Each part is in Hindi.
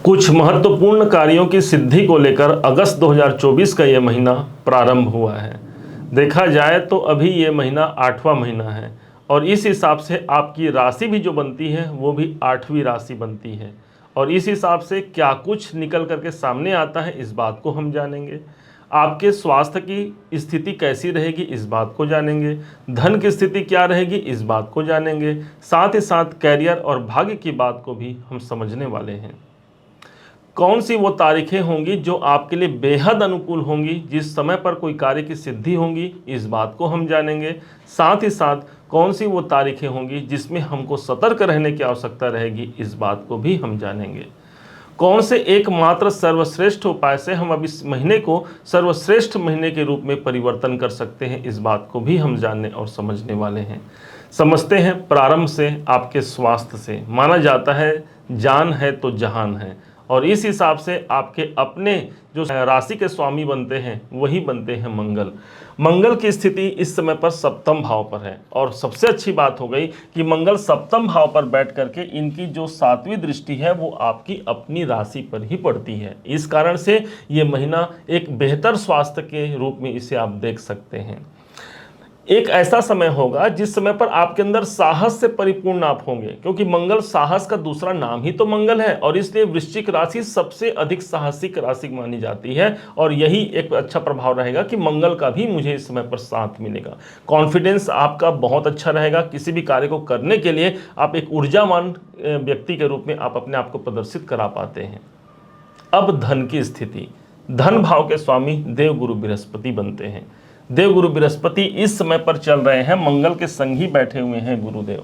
कुछ महत्वपूर्ण कार्यों की सिद्धि को लेकर अगस्त 2024 का ये महीना प्रारंभ हुआ है। देखा जाए तो अभी ये महीना 8वां महीना है और इस हिसाब से आपकी राशि भी जो बनती है वो भी 8वीं राशि बनती है। और इस हिसाब से क्या कुछ निकल करके सामने आता है इस बात को हम जानेंगे। आपके स्वास्थ्य की स्थिति कैसी रहेगी इस बात को जानेंगे। धन की स्थिति क्या रहेगी इस बात को जानेंगे। साथ ही साथ कैरियर और भाग्य की बात को भी हम समझने वाले हैं। कौन सी वो तारीखें होंगी जो आपके लिए बेहद अनुकूल होंगी, जिस समय पर कोई कार्य की सिद्धि होंगी इस बात को हम जानेंगे। साथ ही साथ कौन सी वो तारीखें होंगी जिसमें हमको सतर्क रहने की आवश्यकता रहेगी इस बात को भी हम जानेंगे। कौन से एकमात्र सर्वश्रेष्ठ उपाय से हम अब इस महीने को सर्वश्रेष्ठ महीने के रूप में परिवर्तन कर सकते हैं इस बात को भी हम जानने और समझने वाले हैं। समझते हैं प्रारंभ से आपके स्वास्थ्य से। माना जाता है जान है तो जहान है, और इस हिसाब से आपके अपने जो राशि के स्वामी बनते हैं वही बनते हैं मंगल। मंगल की स्थिति इस समय पर सप्तम भाव पर है, और सबसे अच्छी बात हो गई कि मंगल सप्तम भाव पर बैठ करके इनकी जो 7वीं दृष्टि है वो आपकी अपनी राशि पर ही पड़ती है। इस कारण से ये महीना एक बेहतर स्वास्थ्य के रूप में इसे आप देख सकते हैं। एक ऐसा समय होगा जिस समय पर आपके अंदर साहस से परिपूर्ण आप होंगे, क्योंकि मंगल साहस का दूसरा नाम ही तो मंगल है, और इसलिए वृश्चिक राशि सबसे अधिक साहसिक राशि मानी जाती है। और यही एक अच्छा प्रभाव रहेगा कि मंगल का भी मुझे इस समय पर साथ मिलेगा। कॉन्फिडेंस आपका बहुत अच्छा रहेगा। किसी भी कार्य को करने के लिए आप एक ऊर्जावान व्यक्ति के रूप में आप अपने आप को प्रदर्शित करा पाते हैं। अब धन की स्थिति। धन भाव के स्वामी देवगुरु बृहस्पति बनते हैं। देवगुरु बृहस्पति इस समय पर चल रहे हैं, मंगल के संग ही बैठे हुए हैं गुरुदेव।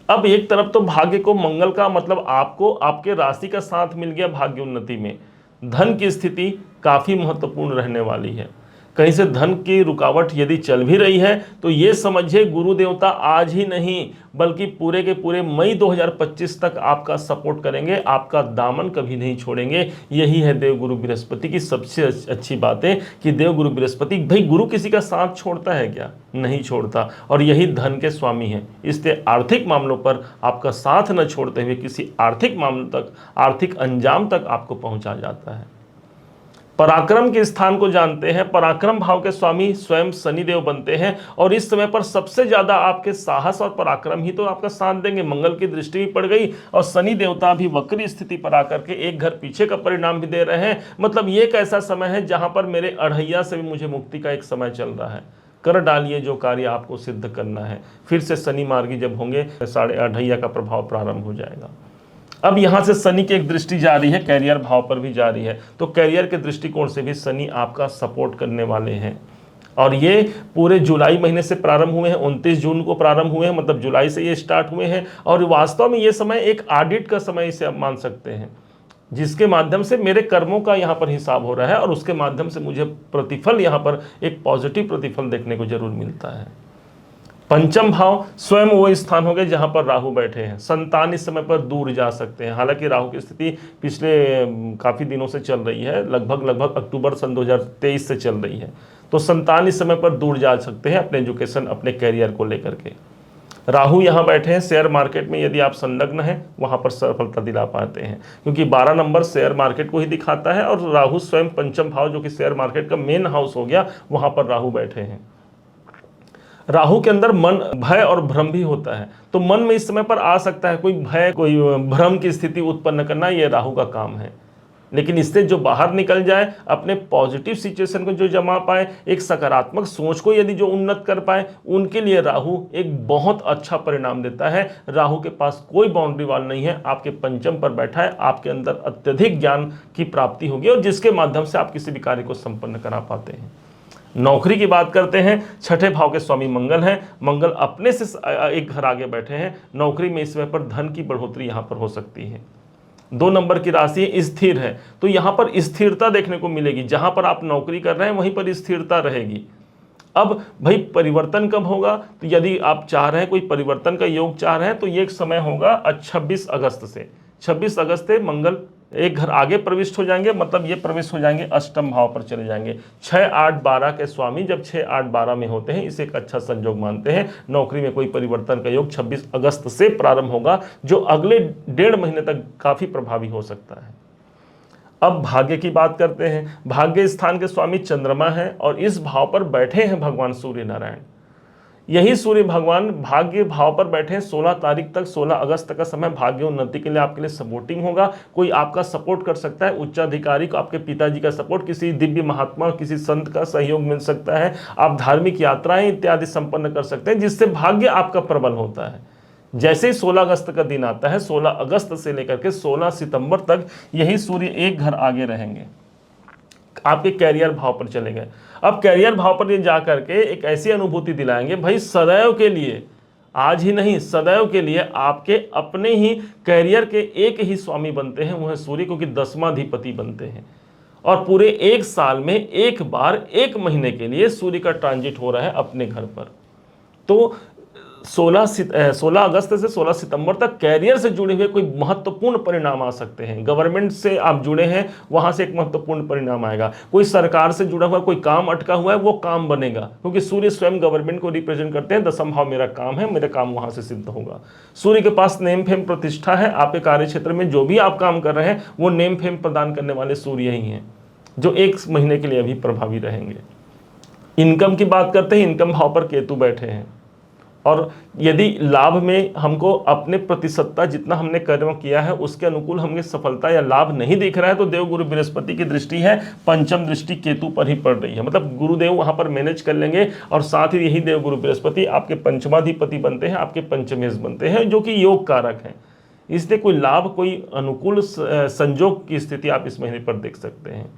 अब एक तरफ तो भाग्य को मंगल का मतलब आपको आपके राशि का साथ मिल गया भाग्य उन्नति में। धन की स्थिति काफी महत्वपूर्ण रहने वाली है। कहीं से धन की रुकावट यदि चल भी रही है तो ये समझिए गुरु देवता आज ही नहीं बल्कि पूरे के पूरे मई 2025 तक आपका सपोर्ट करेंगे, आपका दामन कभी नहीं छोड़ेंगे। यही है देवगुरु बृहस्पति की सबसे अच्छी बात है कि देवगुरु बृहस्पति, भाई गुरु किसी का साथ छोड़ता है क्या? नहीं छोड़ता, और यही धन के स्वामी हैं। इसलिए आर्थिक मामलों पर आपका साथ न छोड़ते हुए किसी आर्थिक मामले तक, आर्थिक अंजाम तक आपको पहुंचा जाता है। पराक्रम के स्थान को जानते हैं। पराक्रम भाव के स्वामी स्वयं शनिदेव बनते हैं, और इस समय पर सबसे ज्यादा आपके साहस और पराक्रम ही तो आपका साथ देंगे। मंगल की दृष्टि भी पड़ गई और शनि देवता भी वक्री स्थिति पर आकर के एक घर पीछे का परिणाम भी दे रहे हैं। मतलब ये एक ऐसा समय है जहां पर मेरे अढ़ैया से भी मुझे मुक्ति का एक समय चल रहा है। कर डालिए जो कार्य आपको सिद्ध करना है। फिर से शनि मार्गी जब होंगे 8.5 का प्रभाव प्रारंभ हो जाएगा। अब यहां से शनि की एक दृष्टि जारी है, कैरियर भाव पर भी जारी है, तो कैरियर के दृष्टिकोण से भी शनि आपका सपोर्ट करने वाले हैं। और ये पूरे जुलाई महीने से प्रारंभ हुए हैं, 29 जून को प्रारंभ हुए हैं, मतलब जुलाई से ये स्टार्ट हुए हैं। और वास्तव में ये समय एक ऑडिट का समय इसे आप मान सकते हैं, जिसके माध्यम से मेरे कर्मों का यहाँ पर हिसाब हो रहा है और उसके माध्यम से मुझे प्रतिफल, यहाँ पर एक पॉजिटिव प्रतिफल देखने को जरूर मिलता है। पंचम भाव स्वयं वो स्थान हो गए जहां पर राहु बैठे हैं। संतान इस समय पर दूर जा सकते हैं। हालांकि राहु की स्थिति पिछले काफी दिनों से चल रही है, लगभग अक्टूबर सन 2023 से चल रही है। तो संतान इस समय पर दूर जा सकते हैं अपने एजुकेशन, अपने कैरियर को लेकर के। राहु यहाँ बैठे हैं। शेयर मार्केट में यदि आप संलग्न हैं वहां पर सफलता दिला पाते हैं, क्योंकि 12 नंबर शेयर मार्केट को ही दिखाता है, और राहु स्वयं पंचम भाव जो कि शेयर मार्केट का मेन हाउस हो गया, वहां पर राहु बैठे हैं। राहु के अंदर मन, भय और भ्रम भी होता है, तो मन में इस समय पर आ सकता है कोई भय, कोई भ्रम की स्थिति उत्पन्न करना, ये राहु का काम है। लेकिन इससे जो बाहर निकल जाए, अपने पॉजिटिव सिचुएशन को जो जमा पाए, एक सकारात्मक सोच को यदि जो उन्नत कर पाए, उनके लिए राहु एक बहुत अच्छा परिणाम देता है। राहु के पास कोई बाउंड्री वाल नहीं है, आपके पंचम पर बैठा है, आपके अंदर अत्यधिक ज्ञान की प्राप्ति होगी और जिसके माध्यम से आप किसी भी कार्य को संपन्न करा पाते हैं। नौकरी की बात करते हैं। छठे भाव के स्वामी मंगल हैं। मंगल अपने से एक घर आगे बैठे हैं। नौकरी में इस समय पर धन की बढ़ोतरी यहां पर हो सकती है। 2 नंबर की राशि स्थिर है, तो यहां पर स्थिरता देखने को मिलेगी। जहां पर आप नौकरी कर रहे हैं वहीं पर स्थिरता रहेगी। अब भाई परिवर्तन कब होगा? तो यदि आप चाह रहे हैं, कोई परिवर्तन का योग चाह रहे हैं, तो ये एक समय होगा 26 अगस्त से। 26 अगस्त से मंगल एक घर आगे प्रविष्ट हो जाएंगे, मतलब ये प्रवेश हो जाएंगे अष्टम भाव पर चले जाएंगे। 6, 8, 12 के स्वामी जब 6, 8, 12 में होते हैं, इसे एक अच्छा संयोग मानते हैं। नौकरी में कोई परिवर्तन का योग 26 अगस्त से प्रारंभ होगा, जो अगले 1.5 महीने तक काफी प्रभावी हो सकता है। अब भाग्य की बात करते हैं। भाग्य स्थान के स्वामी चंद्रमा हैं और इस भाव पर बैठे हैं भगवान सूर्य नारायण। यही सूर्य भगवान भाग्य भाव पर बैठे हैं 16 तारीख तक, 16 अगस्त का समय भाग्य उन्नति के लिए आपके लिए सपोर्टिंग होगा। कोई आपका सपोर्ट कर सकता है, उच्चाधिकारी को, आपके पिताजी का सपोर्ट, किसी दिव्य महात्मा, किसी संत का सहयोग मिल सकता है। आप धार्मिक यात्राएं इत्यादि संपन्न कर सकते हैं, जिससे भाग्य आपका प्रबल होता है। जैसे ही 16 अगस्त का दिन आता है, 16 अगस्त से लेकर के 16 सितंबर तक यही सूर्य एक घर आगे रहेंगे, आपके कैरियर भाव पर चले गए। अब कैरियर भाव पर ये जा करके एक ऐसी अनुभूति दिलाएंगे, भाई सदैव के लिए, आज ही नहीं सदैव के लिए आपके अपने ही कैरियर के एक ही स्वामी बनते हैं, वो है सूर्य, क्योंकि 10वां अधिपति बनते हैं। और पूरे एक साल में एक बार 1 महीने के लिए सूर्य का ट्रांजिट हो रहा है अपने घर पर। तो 16 अगस्त से 16 सितंबर तक कैरियर से जुड़े हुए कोई महत्वपूर्ण परिणाम आ सकते हैं। गवर्नमेंट से आप जुड़े हैं, वहां से एक महत्वपूर्ण परिणाम आएगा। कोई सरकार से जुड़ा हुआ कोई काम अटका हुआ है, वो काम बनेगा, क्योंकि सूर्य स्वयं गवर्नमेंट को रिप्रेजेंट करते हैं। 10वां भाव मेरा काम है, मेरा काम वहां से सिद्ध होगा। सूर्य के पास नेम फेम प्रतिष्ठा है। आपके कार्य क्षेत्र में जो भी आप काम कर रहे हैं, वो नेम फेम प्रदान करने वाले सूर्य ही हैं, जो 1 महीने के लिए अभी प्रभावी रहेंगे। इनकम की बात करते हैं, इनकम भाव पर केतु बैठे हैं। और यदि लाभ में हमको अपने प्रतिशतता जितना हमने कर्म किया है उसके अनुकूल हमें सफलता या लाभ नहीं दिख रहा है, तो देवगुरु बृहस्पति की दृष्टि है, पंचम दृष्टि केतु पर ही पड़ रही है। मतलब गुरुदेव वहां पर मैनेज कर लेंगे, और साथ ही यही देवगुरु बृहस्पति आपके पंचमाधिपति बनते हैं, आपके पंचमेश बनते हैं, जो कि योग कारक है। इसलिए कोई लाभ, कोई अनुकूल संजोग की स्थिति आप इस महीने पर देख सकते हैं।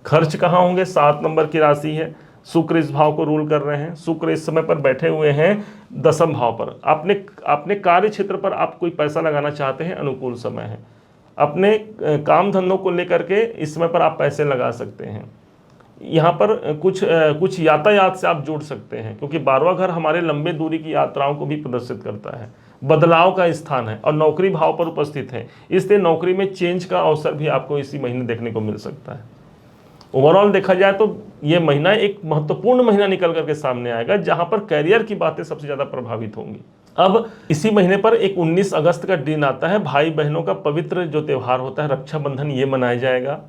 खर्च कहाँ होंगे? 7 नंबर की राशि है। शुक्र इस भाव को रूल कर रहे हैं। शुक्र इस समय पर बैठे हुए हैं 10वें भाव पर। अपने कार्य क्षेत्र पर आप कोई पैसा लगाना चाहते हैं, अनुकूल समय है। अपने काम धंधों को लेकर के इस समय पर आप पैसे लगा सकते हैं। यहाँ पर कुछ यातायात से आप जुड़ सकते हैं, क्योंकि 12वां घर हमारे लंबे दूरी की यात्राओं को भी प्रदर्शित करता है। बदलाव का स्थान है और नौकरी भाव पर उपस्थित है, इसलिए नौकरी में चेंज का अवसर भी आपको इसी महीने देखने को मिल सकता है। ओवरऑल देखा जाए तो ये महीना एक महत्वपूर्ण महीना निकल करके सामने आएगा, जहां पर कैरियर की बातें सबसे ज्यादा प्रभावित होंगी। अब इसी महीने पर एक 19 अगस्त का दिन आता है, भाई बहनों का पवित्र जो त्यौहार होता है रक्षाबंधन, ये मनाया जाएगा।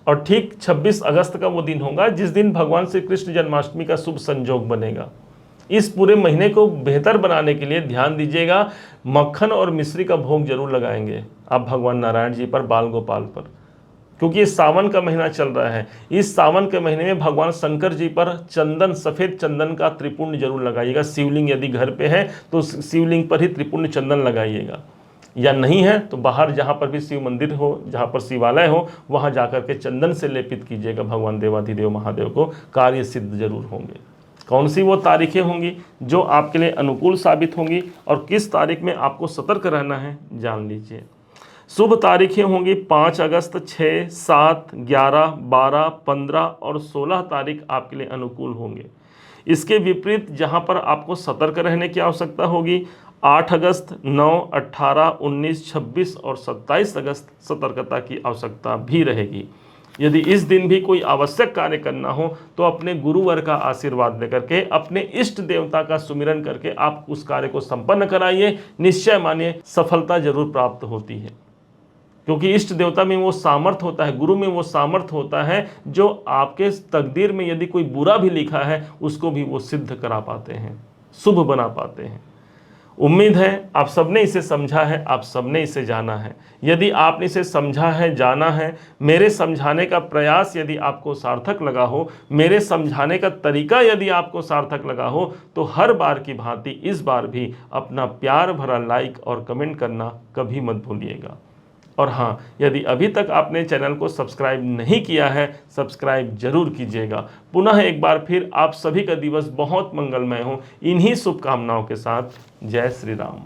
और ठीक 26 अगस्त का वो दिन होगा जिस दिन भगवान श्री कृष्ण जन्माष्टमी का शुभ संयोग बनेगा। इस पूरे महीने को बेहतर बनाने के लिए ध्यान दीजिएगा, मक्खन और मिश्री का भोग जरूर लगाएंगे आप भगवान नारायण जी पर, बाल गोपाल पर, क्योंकि ये सावन का महीना चल रहा है। इस सावन के महीने में भगवान शंकर जी पर चंदन, सफेद चंदन का त्रिपुंड जरूर लगाइएगा। शिवलिंग यदि घर पे है तो शिवलिंग पर ही त्रिपुंड चंदन लगाइएगा, या नहीं है तो बाहर जहाँ पर भी शिव मंदिर हो, जहाँ पर शिवालय हो, वहाँ जाकर के चंदन से लेपित कीजिएगा भगवान देवाधिदेव महादेव को, कार्य सिद्ध जरूर होंगे। कौन सी वो तारीखें होंगी जो आपके लिए अनुकूल साबित होंगी और किस तारीख में आपको सतर्क रहना है, जान लीजिए। शुभ तारीखें होंगी 5 अगस्त, 6, 7, 11, 12, 15 और 16 तारीख आपके लिए अनुकूल होंगे। इसके विपरीत जहां पर आपको सतर्क रहने की आवश्यकता होगी, 8 अगस्त, 9, 18, 19, 26 और 27 अगस्त सतर्कता की आवश्यकता भी रहेगी। यदि इस दिन भी कोई आवश्यक कार्य करना हो तो अपने गुरुवर का आशीर्वाद लेकर के, अपने इष्ट देवता का सुमिरन करके आप उस कार्य को संपन्न कराइए। निश्चय मानिए सफलता जरूर प्राप्त होती है, क्योंकि इष्ट देवता में वो सामर्थ होता है, गुरु में वो सामर्थ होता है, जो आपके तकदीर में यदि कोई बुरा भी लिखा है उसको भी वो सिद्ध करा पाते हैं, शुभ बना पाते हैं। उम्मीद है आप सबने इसे समझा है, आप सबने इसे जाना है। यदि आपने इसे समझा है, जाना है, मेरे समझाने का प्रयास यदि आपको सार्थक लगा हो, मेरे समझाने का तरीका यदि आपको सार्थक लगा हो, तो हर बार की भांति इस बार भी अपना प्यार भरा लाइक और कमेंट करना कभी मत भूलिएगा। और हाँ, यदि अभी तक आपने चैनल को सब्सक्राइब नहीं किया है, सब्सक्राइब जरूर कीजिएगा। पुनः एक बार फिर आप सभी का दिवस बहुत मंगलमय हो, इन्हीं शुभकामनाओं के साथ जय श्री राम।